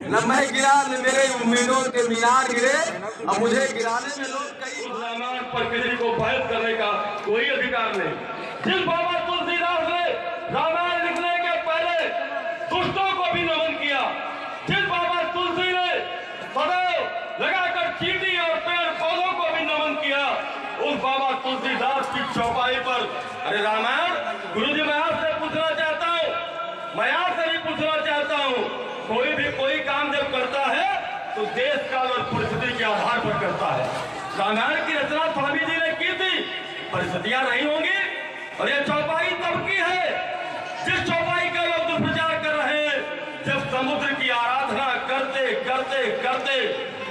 न मैं गिरा न मेरे उम्मीदों के मीनार गिरे, अब मुझे गिराने में लोग कई रामायण पर किसी को भय करने का कोई अधिकार नहीं। जिस बाबा तुलसीदास ने रामायण लिखने के पहले दुष्टों को भी नमन किया, जिस बाबा तुलसी ने सदैव लगाकर चींटी और पेड़ पौधों को भी नमन किया, उस बाबा तुलसीदास की चौपाई पर अरे रामायण गुरुजी मैं आपसे पूछना चाहता हूँ, मैं आपसे भी पूछना चाहता हूँ, कोई भी कोई काम जब करता है तो देश काल और परिस्थिति के आधार पर करता है। रामायण की रचना स्वामी जी ने की थी, परिस्थितियां नहीं होंगी। और ये चौपाई तब की है जिस चौपाई का लोग दुष्प्रचार कर रहे हैं, जब समुद्र की आराधना करते करते करते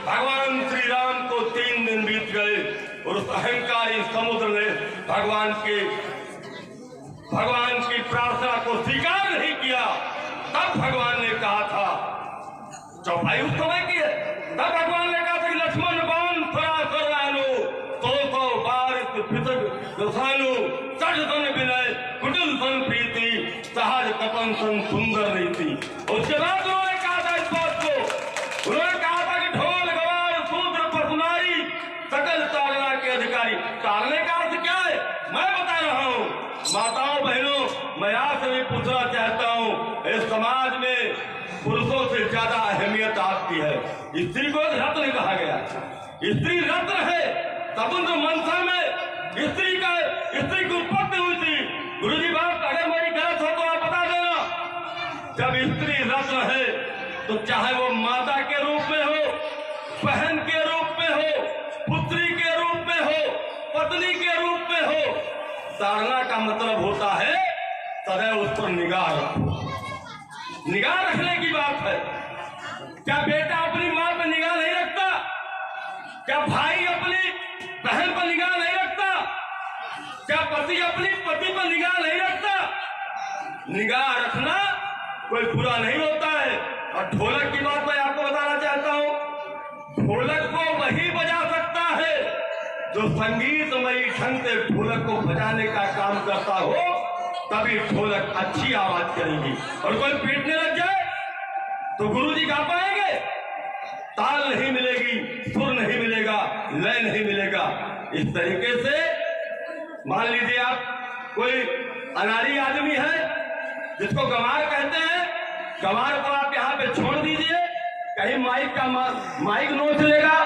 भगवान श्री राम को 3 दिन बीत गए और उस अहंकारी समुद्र ने भगवान की प्रार्थना को स्वीकार नहीं किया। तब भगवान ने कहा था, चौपाई उस समय की है, तब भगवान ने कहा था कि लक्ष्मण बाण फरा कर लालो तो बारिश फिसक रसालो सठ सन विनय कुटिल सन प्रीति सहज कपन सन सुंदर रीति। उसके बाद उन्होंने कहा था इस बात को, उन्होंने कहा था कि ढोल गवार शूद्र पशुनारी सकल ताड़ना के अधिकारी। ताड़ने का अर्थ क्या है मैं बता रहा हूँ। माताओं बहनों, मैं आपसे भी पूछना चाहता हूँ, इस समाज में पुरुषों से ज्यादा अहमियत आपकी है। स्त्री को एक रत्न कहा गया, स्त्री रत्न है। समुद्र मंथन में स्त्री की उत्पत्ति हुई थी। गुरुजी बात अगर मेरी गलत हो तो आप बता देना। जब स्त्री रत्न है तो चाहे वो माता के रूप में हो, बहन के रूप में हो, पुत्री के रूप में हो, पत्नी के रूप में हो, ताड़ना का मतलब होता है सदैव उस पर निगाह रखो। निगाह रखने की बात है। क्या बेटा अपनी मां पर निगाह नहीं रखता? क्या भाई अपनी बहन पर निगाह नहीं रखता? क्या पति अपनी पति पर निगाह नहीं रखता? निगाह रखना कोई बुरा नहीं होता है। और ढोलक की बात मैं आपको बताना चाहता हूं, ढोलक को वही बजा सकता है जो संगीतमयी ढंग से ढोलक को बजाने का काम करता हो, तभी ढोलक अच्छी आवाज करेगी। और कोई पीटने लग जाए तो गुरुजी गा पाएंगे? ताल नहीं मिलेगी, सुर नहीं मिलेगा, लय नहीं मिलेगा। इस तरीके से मान लीजिए आप कोई अनाड़ी आदमी है जिसको गंवार कहते हैं, गंवार को आप यहाँ पे छोड़ दीजिए, कहीं माइक नोच लेगा,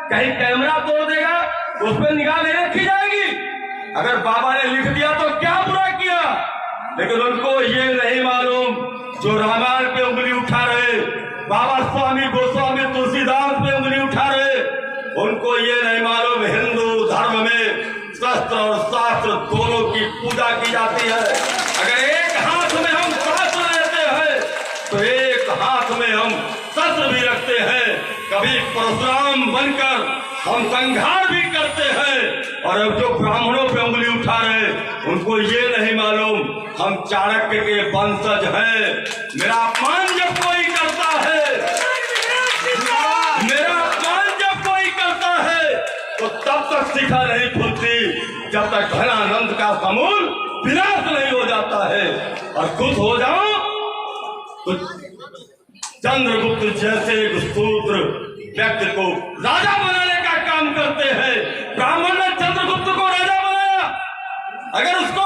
कहीं कैमरा तोड़ देगा, उस पर निगाह नहीं रखी जाएगी। अगर बाबा ने लिख दिया तो क्या बुरा किया, लेकिन उनको ये नहीं मालूम जो रामायण पे उंगली उठा रहे, बाबा स्वामी गोस्वामी तुलसीदास पे उंगली उठा रहे, उनको ये नहीं मालूम हिंदू धर्म में शस्त्र और शास्त्र दोनों की पूजा की जाती है। अगर एक हाथ में हम शास्त्र लेते हैं तो एक हाथ में हम शस्त्र भी रखते हैं। कभी परशुराम बनकर हम संघार भी करते हैं। और अब जो ब्राह्मणों पे उंगली उठा रहे, उनको ये नहीं मालूम हम चाणक्य के वंशज हैं। मेरा अपमान जब कोई करता है, मेरा अपमान जब कोई करता है तो तब तक शिखा नहीं खुलती जब तक घनानंद का समूल विनाश नहीं हो जाता है। और खुद हो जाओ तो चंद्रगुप्त जैसे एक शूद्र व्यक्ति को राजा बनाने का काम करते हैं। ब्राह्मण ने चंद्रगुप्त को राजा बनाया। अगर उसको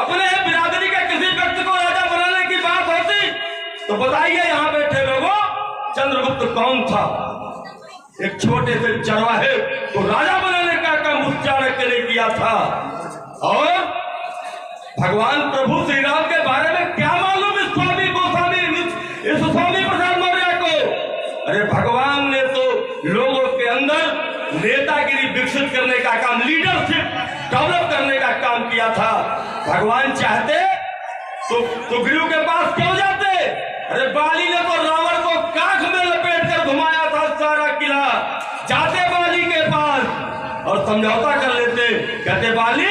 अपने बिरादरी के किसी व्यक्ति को राजा बनाने की बात होती तो बताइए यहाँ बैठे लोगों, चंद्रगुप्त कौन था? एक छोटे से चरवाहे को राजा बनाने का काम उस चाणक्य ने किया था। और भगवान प्रभु श्री राम के बारे में क्या मालूम इस स्वामी गोस्वामी, इस स्वामी प्रसाद मौर्य को? अरे भगवान ने तो लोगों के अंदर नेतागिरी विकसित करने का काम, लीडरशिप डेवलप करने का काम किया था। भगवान चाहते तो सुग्रीव के पास क्यों जाते? अरे बाली ने तो रावण को काख में लपेट कर घुमाया था सारा किला। जाते बाली के पास और समझौता कर लेते, कहते बाली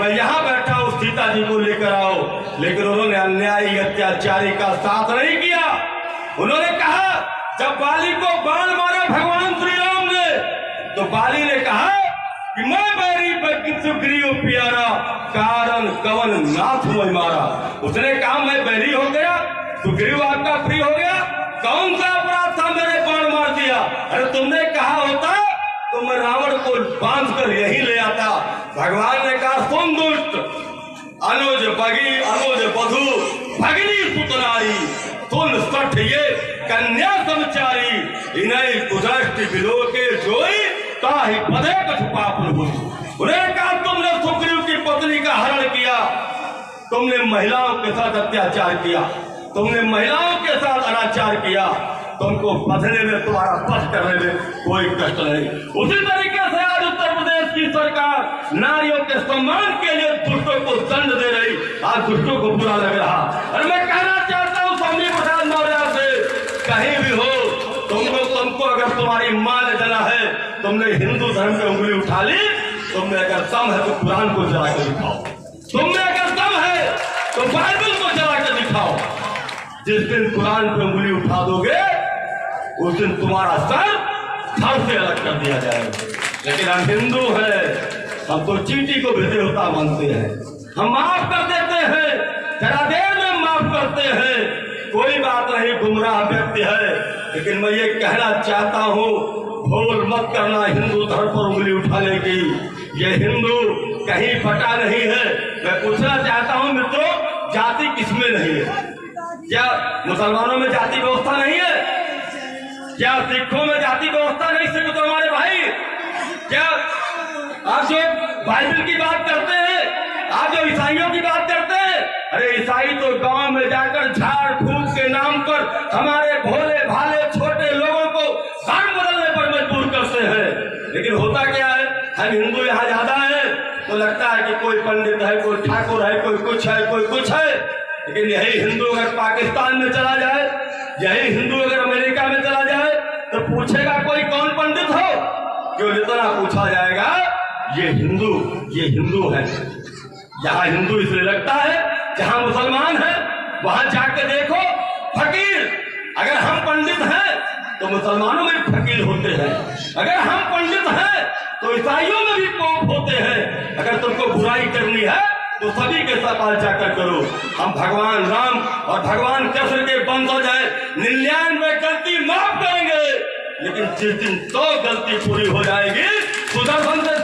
मैं यहाँ बैठा हूँ, सीता जी को लेकर आओ। लेकिन उन्होंने अन्यायी अत्याचारी का साथ नहीं किया। उन्होंने कहा, जब बाली को बाण मारा भगवान श्री राम ने, तो बाली ने कहा कि मैं बैरी बल्कि सुग्रीव प्यारा, कारण कवन नाथ मैं मारा। उसने कहा मैं बैरी हो गया, सुग्रीव आपका प्रिय हो गया, कौन सा अपराध था मेरा बांध कर यहीं ले आता। भगवान ने कहा सुन दुष्ट, अनुज बगी अनुज बधु भगनी पुतनाई, सुन सठ ये कन्या समचारी, इन्हें कुदृष्टि बिलो के जोई ताहि पदे कछु पाप न हुई। उन्हें कहा तुमने सुग्रीव की पत्नी का हरण किया, तुमने महिलाओं के साथ अत्याचार किया, तुमने महिलाओं के साथ अनाचार किया, तुमको बधने में, तुम्हारा वध करने में कोई कष्ट नहीं। उसी तरीके से आज उत्तर प्रदेश की सरकार नारियों के सम्मान के लिए दुष्टों को दंड दे रही, आज दुष्टों को बुरा लग रहा। और मैं कहना चाहता हूँ स्वामी प्रसाद मौर्य से, कहीं भी हो तुमको अगर तुम्हारी मां ने जला है, तुमने हिंदू धर्म पे उंगली उठा ली, तुमने अगर दम है तो कुरान को जला के दिखाओ, तुमने अगर दम है तो बाइबल को जला के दिखाओ। जिस दिन कुरान पे उंगली उठा दोगे उस दिन तुम्हारा सर से अलग कर दिया जाएगा। लेकिन हम हिंदू हैं, हम तो चींटी को भी देवता मानते हैं, हम माफ कर देते हैं, जरा देर में माफ करते हैं, कोई बात नहीं, गुमराह व्यक्ति है। लेकिन मैं ये कहना चाहता हूँ, भूल मत करना हिंदू धर्म पर उंगली उठाने की। ये हिंदू कहीं फटा नहीं है। मैं पूछना चाहता हूँ मित्रों, जाति किसमें नहीं है? क्या मुसलमानों में जाति व्यवस्था नहीं है? क्या सिखों में जाति व्यवस्था नहीं? सिख तो हमारे भाई। क्या आप जो बाइबल की बात करते हैं, आप जो ईसाइयों की बात करते हैं, अरे ईसाई तो गांव में जाकर झाड़ फूक के नाम पर हमारे भोले भाले छोटे लोगों को धर्म बदलने पर मजबूर करते हैं। लेकिन होता क्या है, हम हिंदू यहाँ ज्यादा है तो लगता है कि कोई पंडित है, कोई ठाकुर है, कोई कुछ है, कोई कुछ है। लेकिन यही हिंदू अगर पाकिस्तान में चला जाए, यही हिंदू अगर अमेरिका में चला जाए, तो पूछेगा कोई कौन पंडित हो? क्यों जितना पूछा जाएगा ये हिंदू है। यहाँ हिंदू इसलिए लगता है, जहाँ मुसलमान है वहां जाके देखो फकीर। अगर हम पंडित हैं तो मुसलमानों में भी फकीर होते हैं, अगर हम पंडित हैं तो ईसाइयों में भी पोप होते हैं। अगर तुमको बुराई करनी है तो सभी के साथ जाकर करो। हम भगवान राम और भगवान कृष्ण के बंद हो जाए, 99 गलती माफ करेंगे, लेकिन जिस दिन 100 गलती पूरी हो जाएगी, सुदर्शन से